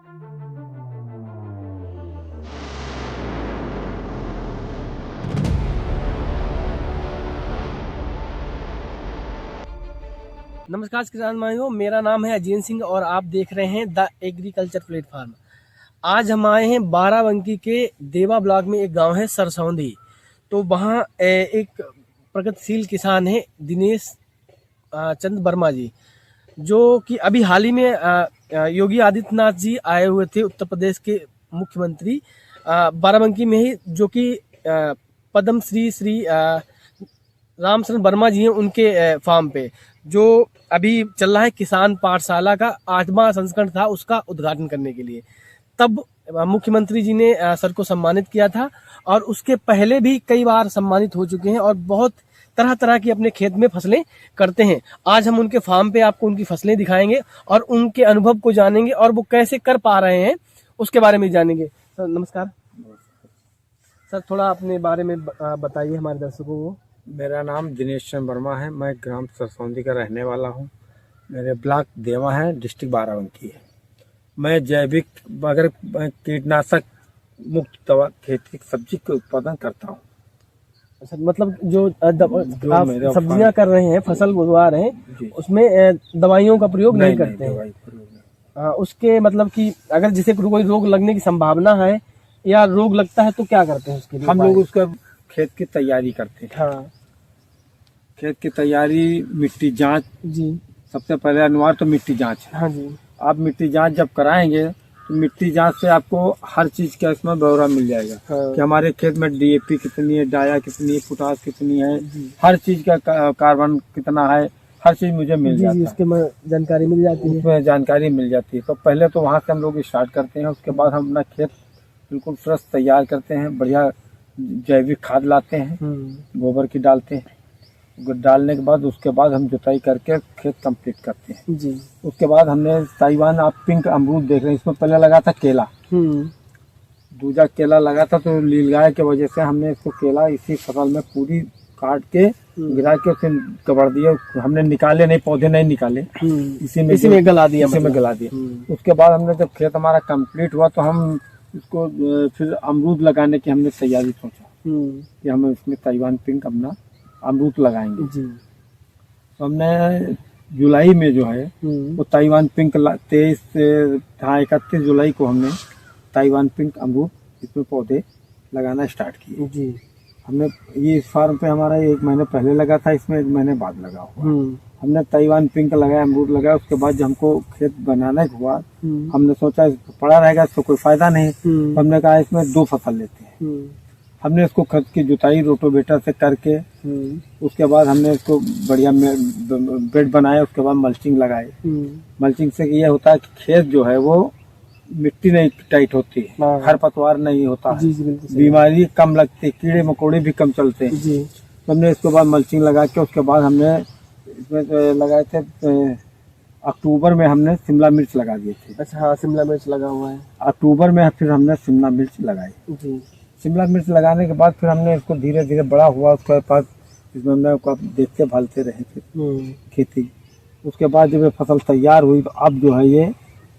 नमस्कार किसान भाइयों, मेरा नाम है अजीत सिंह और आप देख रहे हैं द एग्रीकल्चर प्लेटफार्म। आज हम आए हैं बाराबंकी के देवा ब्लॉक में एक गांव है सरसौंदी। तो वहाँ एक प्रगतिशील किसान है दिनेश चंद वर्मा जी, जो कि अभी हाल ही में योगी आदित्यनाथ जी आए हुए थे, उत्तर प्रदेश के मुख्यमंत्री बाराबंकी में ही, जो कि पद्म श्री रामचंद्र वर्मा जी हैं, उनके फार्म पे जो अभी चल रहा है किसान पाठशाला का 8वां संस्करण था, उसका उद्घाटन करने के लिए। तब मुख्यमंत्री जी ने सर को सम्मानित किया था और उसके पहले भी कई बार सम्मानित हो चुके हैं और बहुत तरह तरह की अपने खेत में फसलें करते हैं। आज हम उनके फार्म पे आपको उनकी फसलें दिखाएंगे और उनके अनुभव को जानेंगे और वो कैसे कर पा रहे हैं उसके बारे में जानेंगे। सर नमस्कार। सर थोड़ा अपने बारे में बताइए हमारे दर्शकों को। मेरा नाम दिनेश चंद वर्मा है। मैं ग्राम सरसौंदी का रहने वाला हूँ। मेरे ब्लॉक देवा है, डिस्ट्रिक्ट बाराबंकी है। मैं जैविक बगैर कीटनाशक मुक्त दवा खेती सब्जी के उत्पादन करता हूँ। अच्छा, मतलब जो आप सब्जियां कर रहे हैं, फसल उगा रहे हैं, उसमें दवाइयों का प्रयोग नहीं करते हैं। उसके मतलब कि अगर जिसे कोई रोग लगने की संभावना है या रोग लगता है तो क्या करते हैं उसके लिए? हम लोग उसका खेत की तैयारी करते हैं। हाँ। खेत की तैयारी, मिट्टी जांच जी, सबसे पहले अनिवार्य तो मिट्टी जांच है। हाँ जी। आप मिट्टी जांच जब कराएंगे तो मिट्टी जांच से आपको हर चीज का इसमें ब्यौरा मिल जाएगा। हाँ। कि हमारे खेत में डीएपी कितनी है, डाया कितनी है, पोटास कितनी है, हर चीज का कार्बन कितना है, हर चीज मुझे मिल जाती है। इसके जानकारी मिल जाती है, उसमें जानकारी मिल जाती है। तो पहले तो वहाँ से हम लोग स्टार्ट करते हैं। उसके बाद हम अपना खेत बिल्कुल फ्रेश तैयार करते हैं, बढ़िया जैविक खाद लाते हैं, गोबर की डालते हैं। डालने के बाद उसके बाद हम जुताई करके खेत कंप्लीट करते हैं जी। उसके बाद हमने ताइवान, आप पिंक अमरूद देख रहे हैं, इसमें पहले लगा था केला, दूजा केला लगा था। तो नीलगाय की वजह से हमने इसको केला इसी फसल में पूरी काट के गिरा के उसे कबर दिया। हमने निकाले नहीं, पौधे नहीं निकाले, इसी में गला दिया, उसके बाद हमने जब खेत हमारा कंप्लीट हुआ तो हम इसको फिर अमरूद लगाने की हमने तैयारी सोचा कि हम इसमें ताइवान पिंक अपना अमरूद लगाएंगे जी। तो हमने जुलाई में जो है वो ताइवान पिंक 31 जुलाई को हमने ताइवान पिंक अमरूद इसमें पौधे लगाना स्टार्ट किए जी। हमने ये इस फार्म पे हमारा 1 महीने पहले लगा था, इसमें 1 महीने बाद लगा हुआ। हमने ताइवान पिंक लगाया, अमरूद लगाया। उसके बाद जब हमको खेत बनाना हुआ, हमने सोचा पड़ा रहेगा, इसको कोई फायदा नहीं। तो हमने कहा इसमें 2 फसल लेते हैं। हमने इसको खेत की जुताई रोटोवेटर से करके उसके बाद हमने इसको बढ़िया बेड बनाया। उसके बाद मल्चिंग लगाए। मल्चिंग से ये होता है कि खेत जो है वो मिट्टी नहीं टाइट होती है, खरपतवार नहीं होता है, बीमारी कम लगती है, कीड़े मकोड़े भी कम चलते हैं जी। तो हमने इसके बाद मल्चिंग लगा के उसके बाद हमने इसमें लगाए थे अक्टूबर में हमने शिमला मिर्च लगा दिए थे। अच्छा हाँ, शिमला मिर्च लगा हुआ है। अक्टूबर में फिर हमने शिमला मिर्च लगाई जी। शिमला मिर्च लगाने के बाद फिर हमने इसको धीरे धीरे बड़ा हुआ। उसके बाद इसमें हमने आप देखते भालते रहे थे खेती। उसके बाद जब ये फसल तैयार हुई तो अब जो है ये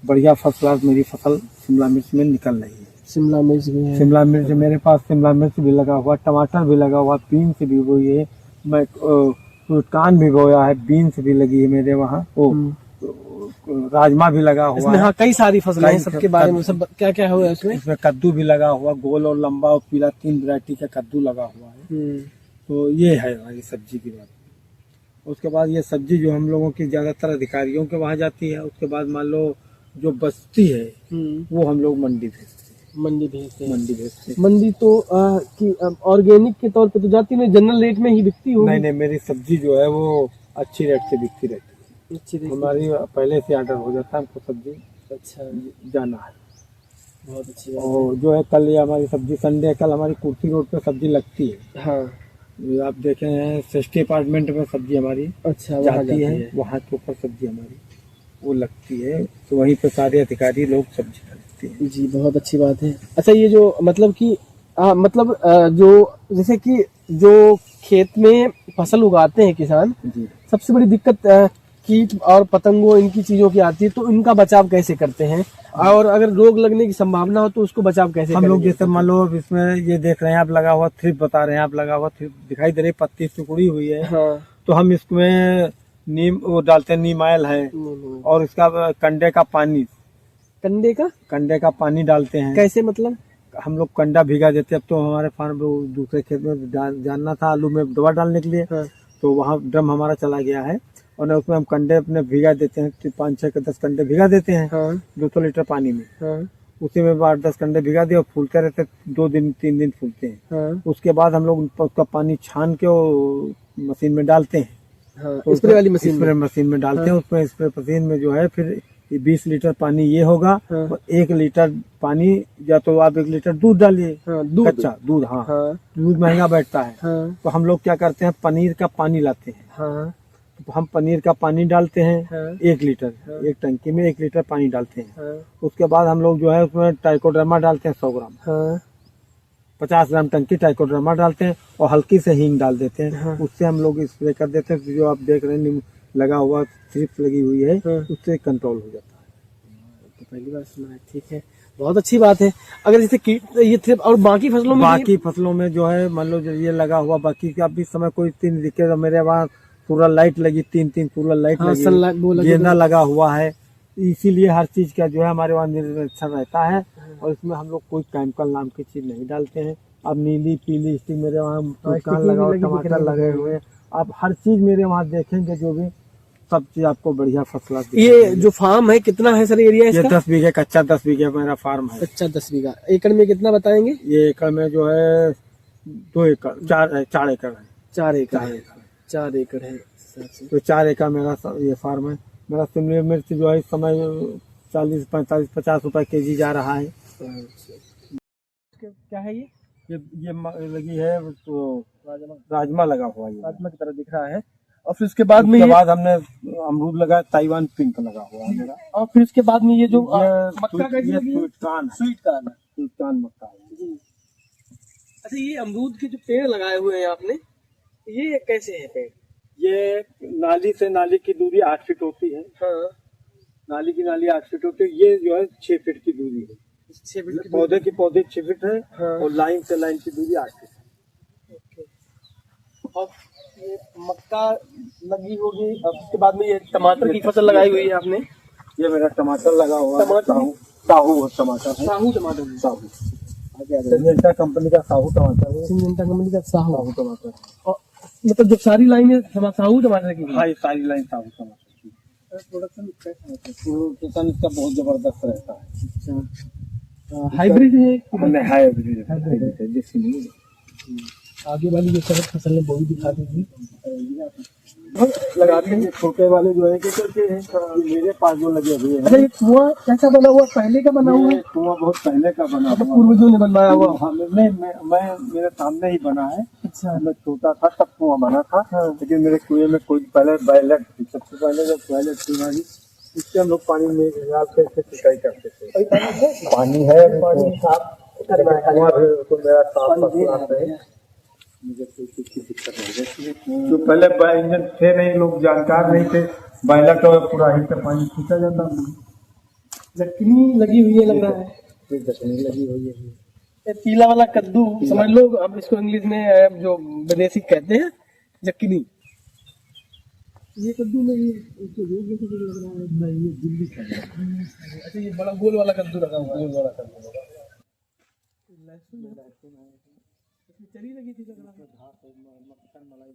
बढ़िया फर्स्ट क्लास मेरी फसल शिमला मिर्च में निकल रही है। शिमला मिर्च भी है? शिमला मिर्च मेरे पास शिमला मिर्च भी लगा हुआ, टमाटर भी लगा हुआ, बीन्स भी बोई है, मैं कान भी बोया है, बीन्स भी लगी है मेरे वहाँ, राजमा भी लगा हुआ है। हाँ, कई सारी फसलें हैं। सबके बारे में सब क्या क्या हुआ है इसमें कद्दू भी लगा हुआ, गोल और लंबा और पीला, 3 वैरायटी का कद्दू लगा हुआ है। तो ये है हमारी सब्जी की बात। उसके बाद ये सब्जी जो हम लोगों की ज्यादातर अधिकारियों के वहाँ जाती है। उसके बाद मान लो जो बचती है वो हम लोग मंडी भेजते हैं। मंडी तो ऑर्गेनिक के तौर पे तो जाती नहीं, जनरल रेट में ही बिकती हो? नहीं, मेरी सब्जी जो है वो अच्छी रेट से बिकती रहती है। हमारी पहले से ऑर्डर हो जाता है हमको सब्जी। अच्छा, जाना है। बहुत अच्छी बात। और जो है कल ये हमारी सब्जी संडे, कल हमारी कुर्सी रोड पे सब्जी लगती है। हाँ, आप देखे हैं सृष्टि अपार्टमेंट में सब्जी हमारी अच्छा जाती है, वहाँ के ऊपर सब्जी हमारी वो लगती है। तो वहीं पे सारे अधिकारी लोग सब्जी खरीदते हैं जी। बहुत अच्छी बात है। अच्छा, ये जो मतलब कि जो जैसे कि जो खेत में फसल उगाते हैं किसान जी, सबसे बड़ी दिक्कत कीट और पतंगों इनकी चीजों की आती है, तो इनका बचाव कैसे करते हैं? और अगर रोग लगने की संभावना हो तो उसको बचाव कैसे हम लोग करेंगे? जैसे मान लो अब इसमें ये देख रहे हैं आप, लगा हुआ थ्रिप बता रहे हैं आप, लगा हुआ थ्रिप दिखाई दे रही, पत्ती सिकुड़ी हुई है, हाँ। तो हम इसमें नीम वो डालते हैं, नीम ऑयल है, और इसका कंडे का पानी, कंडे का पानी डालते हैं। कैसे मतलब? हम लोग कंडा भिगा देते हैं। अब तो हमारे फार्म दूसरे खेत में जानना था आलू में दवा डालने के लिए, हाँ। तो वहाँ ड्रम हमारा चला गया है, और उसमें हम कंडे अपने भिगा देते हैं, 5-6 के 10 कंडे भिगा देते हैं, हाँ। 200 लीटर पानी में। हाँ। उसी में 8-10 कंडे भिगा दिए और फूलते रहते, 2 दिन 3 दिन फूलते हैं। हाँ। उसके बाद हम लोग उसका पानी छान के वो मशीन में डालते हैं। हाँ, तो स्प्रे वाली मशीन स्प्रे में। मशीन में डालते हैं। उसमें स्प्रे मशीन में जो है फिर 20 लीटर पानी ये होगा, हाँ। और 1 लीटर पानी, या तो आप 1 लीटर दूध डालिए, हाँ, दूध। कच्चा दूध। हाँ, हाँ। दूध महंगा बैठता है। हाँ। तो हम लोग क्या करते हैं, पनीर का पानी लाते हैं। हाँ। तो हम पनीर का पानी डालते हैं, हाँ। 1 लीटर, एक टंकी में 1 लीटर पानी डालते हैं। हाँ। उसके बाद हम लोग जो है उसमें ट्राइकोडर्मा डालते हैं 100 ग्राम, हाँ। 50 ग्राम टंकी ट्राइकोडर्मा डालते हैं, और हल्की से हींग डाल देते हैं। हाँ। उससे हम लोग स्प्रे कर देते हैं। जो आप देख रहे हैं लगा हुआ थ्रिप्स लगी हुई है, हाँ। उससे कंट्रोल हो जाता है। तो पहली बार सुना है। ठीक है, बहुत अच्छी बात है। अगर जैसे कीट ये थे, और बाकी फसलों में बाकी फसलों में जो है मान लो जो ये लगा हुआ, बाकी का अभी समय कोई 3 दिखे, तो मेरे वहाँ पूरा लाइट लगी, 3 पूरा लाइट हाँ, लगी, sunlight वो लगी, गेंदा लगा हुआ है। इसीलिए हर चीज का जो है हमारे वहाँ निरीक्षण रहता है, और इसमें हम लोग कोई केमिकल नाम की चीज नहीं डालते हैं। अब नीली पीली स्टिक मेरे वहाँ स्टिकिंग लगा हुआ, भी लगी टमाटर दिखने लगे में। हुए हैं। आप हर चीज मेरे वहाँ देखेंगे, जो भी सब चीज आपको बढ़िया फसल। ये जो फार्म है कितना है सर एरिया ये इसका? 10 बीघे कच्चा, 10 बीघे मेरा फार्म है। अच्छा, 10 बीघा। एकड़ में कितना बताएंगे? ये एकड़ में जो है 2 एकड़, 4 एकड़ है। 4 एकड़ 4 है। एकड़ 4 एकड़ है इस हिसाब से। तो 4 एकड़ मेरा ये फार्म है। मेरा शिमला मिर्च जो है इस समय 40, 45, 50 रुपए केजी जा रहा है। क्या है ये? ये लगी है तो राजमा लगा हुआ है, राजमा की तरह दिख रहा है। और फिर उसके बाद में उसके बाद हमने अमरूद लगाया, ताइवान पिंक लगा हुआ है मेरा। और फिर उसके बाद में ये जो मक्का का ये स्वीट कॉर्न मक्का है। अच्छा, ये अमरूद के जो पेड़ लगाए हुए हैं आपने, ये कैसे है पेड़? ये नाली से नाली की दूरी 8 फीट होती है। हाँ। नाली की नाली 8 फीट होती है। ये जो है 6 फीट की दूरी है। 6 फीट की पौधे की पौधे 6 फीट है, हाँ। और लाइन से लाइन की दूरी 8 फीट है। और ये मक्का लगी होगी, और उसके बाद में ये टमाटर की फसल लगाई हुई है आपने। ये मेरा टमाटर लगा हुआ है। टमाटर? साहू टमाटर है। साहू टमाटर। साहू सिंजेंटा कंपनी का साहू टमाटर है। सिंजेंटा कंपनी का साहू। साहू टमाटर। और मतलब जब सारी लाइनें साहू टमाटर की? हाँ, ये सारी लाइन साहू टमाटर की। प्रोडक्शन कैसा है? प्रोडक्शन इसका बहुत जबरदस्त रहता है। अच्छा, हाइब्रिड है कि हाइब्रिड है, देसी नहीं है। आगे वाली जो सरक फसल है वो भी दिखा दीजिए। लगाते हैं छोटे वाले जो है कि करके मेरे पास जो लगे हुए अच्छा, हैं। ये कुआं कैसा बना हुआ? पहले का बना हुआ है? कुआं बहुत पहले का बना हुआ है। पूर्वजों ने बनवाया हुआ? हाँ, मैं मेरे सामने ही बना है। अच्छा। मैं छोटा था तब कुआं बना था। लेकिन मेरे कुएं में कोई पहले बैलेट थी, सबसे पहले जब बैलेट थी हमारी, इससे हम लोग पानी में सिंचाई करते थे। पानी है, पानी साफ करना है तो मेरा साफ है। मुझे कोई चीज की दिक्कत नहीं है। जो पहले इंजन थे नहीं, लोग जानकार नहीं थे, बैलेट और पूरा ही से पानी खींचा जाता था। जटनी लगी हुई है लग रहा है। फिर जटनी लगी हुई है। ये पीला वाला कद्दू समझ लो, अब इसको इंग्लिश में जो विदेशी कहते हैं जक्किनी। ये कद्दू में ये लग रहा है। नहीं, ये दिल्ली का है। अच्छा, ये बड़ा गोल वाला कद्दू लगा हुआ है। गोल वाला कद्दू लहसुन है। इसमें चरी लगी थी लग रहा है। मक्खन मलाई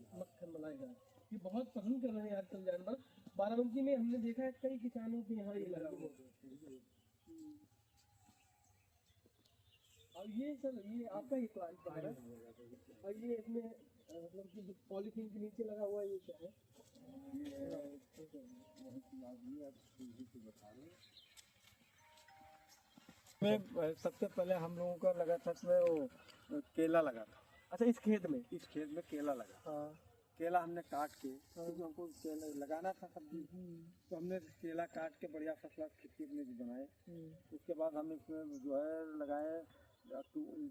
घास। ये बहुत पसंद कर रहे हैं आजकल जानवर। बाराबंकी में हमने देखा है कई किसानों के यहाँ ये लगा हुआ है। और ये सर, ये आपका ही प्लांट है, और ये इसमें मतलब कि पॉलीथीन के नीचे लगा हुआ है, ये क्या है? सबसे पहले हम लोगों का लगा था इसमें वो केला लगा था। अच्छा, इस खेत में केला लगा। हाँ। केला हमने काट के, क्योंकि हमको केला लगाना था सब्जी, तो हमने केला काट के बढ़िया फर्स्ट क्लास खेती अपने बनाए। उसके बाद हमने इसमें जो है लगाए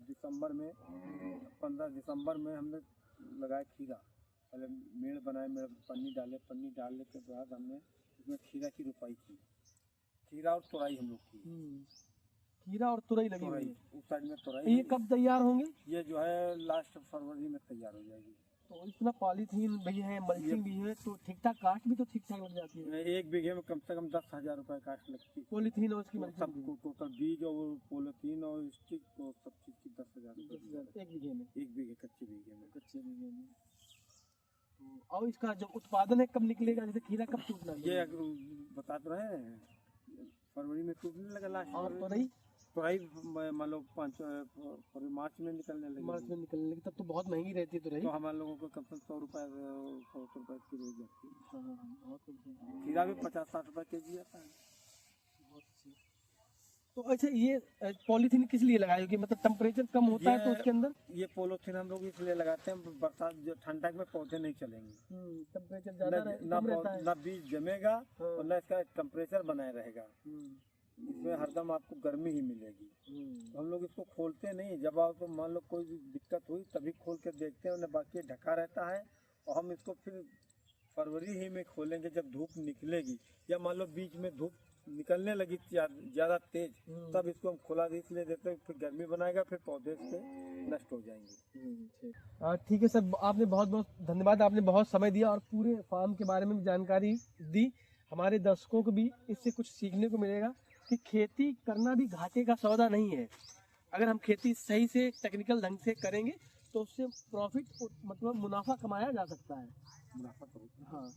दिसंबर में, 15 दिसंबर में हमने लगाया खीरा। पहले मेड़ बनाए, मेड़ पन्नी डालने के बाद हमने उसमें खीरा की रुपाई की, खीरा और तुरई हम लोग की। खीरा और तुरई लगी हुई तुरई है। उस साइड में तुरई। ये कब तैयार होंगे? ये जो है लास्ट फरवरी में तैयार हो जाएगी। तो इतना पॉलीथीन भी है, मल्चिंग भी है, तो ठीक ठाक कास्ट भी तो ठीक ठाक लग जाती है। 1 बीघे में कम से कम 10,000 रुपए कास्ट लगती है। पॉलीथीन और उसकी तो मल्चिंग भी सबको टोटल बीज और पॉलिथीन और स्टिक तो सब चीज की 10,000 रुपए 1 बीघे में। 1 बीघे कच्चे बीघे में। कच्चे बीघे में। तो और इसका जो उत्पादन है कब निकलेगा? जैसे खीरा कब टूटना है? ये बता तो रहे हैं, फरवरी में टूटने लगा लास्ट। और तुरई? तुरई मान लो मार्च में निकलने लगी। मार्च में निकलने लगी, तब तो बहुत महंगी रहती है तुरई। तो हमारे लोगों को कम से कम 100 रुपए किलो जाती है। हाँ, बहुत अच्छी। खीरा भी 50-60 रुपए केजी आता है। बहुत अच्छी। तो अच्छा, ये पॉलीथीन किस लिए लगाए? कि मतलब टेम्परेचर कम होता है तो उसके अंदर ये पॉलीथीन हम लोग इसलिए लगाते हैं, बरसात जो ठंडक में पौधे नहीं चलेंगे। टेम्परेचर ज्यादा रहता है। ना बीज जमेगा और ना इसका टेम्परेचर बनाए रहेगा। इसमें हरदम आपको गर्मी ही मिलेगी। हम लोग इसको खोलते नहीं, जब आपको मान लो कोई दिक्कत हुई तभी खोल के देखते हैं, उन्हें बाकी ढका रहता है। और हम इसको फिर फरवरी ही में खोलेंगे जब धूप निकलेगी, या मान लो बीच में धूप निकलने लगी ज्यादा तेज, तब इसको हम खुला इसलिए देते हैं, फिर गर्मी बनाएगा, फिर पौधे इससे नष्ट हो जाएंगे। ठीक है सर, आपने बहुत बहुत धन्यवाद। आपने बहुत समय दिया और पूरे फार्म के बारे में भी जानकारी दी। हमारे दर्शकों को भी इससे कुछ सीखने को मिलेगा कि खेती करना भी घाटे का सौदा नहीं है। अगर हम खेती सही से टेक्निकल ढंग से करेंगे तो उससे प्रॉफिट मतलब मुनाफा कमाया जा सकता है। मुनाफा तो हाँ।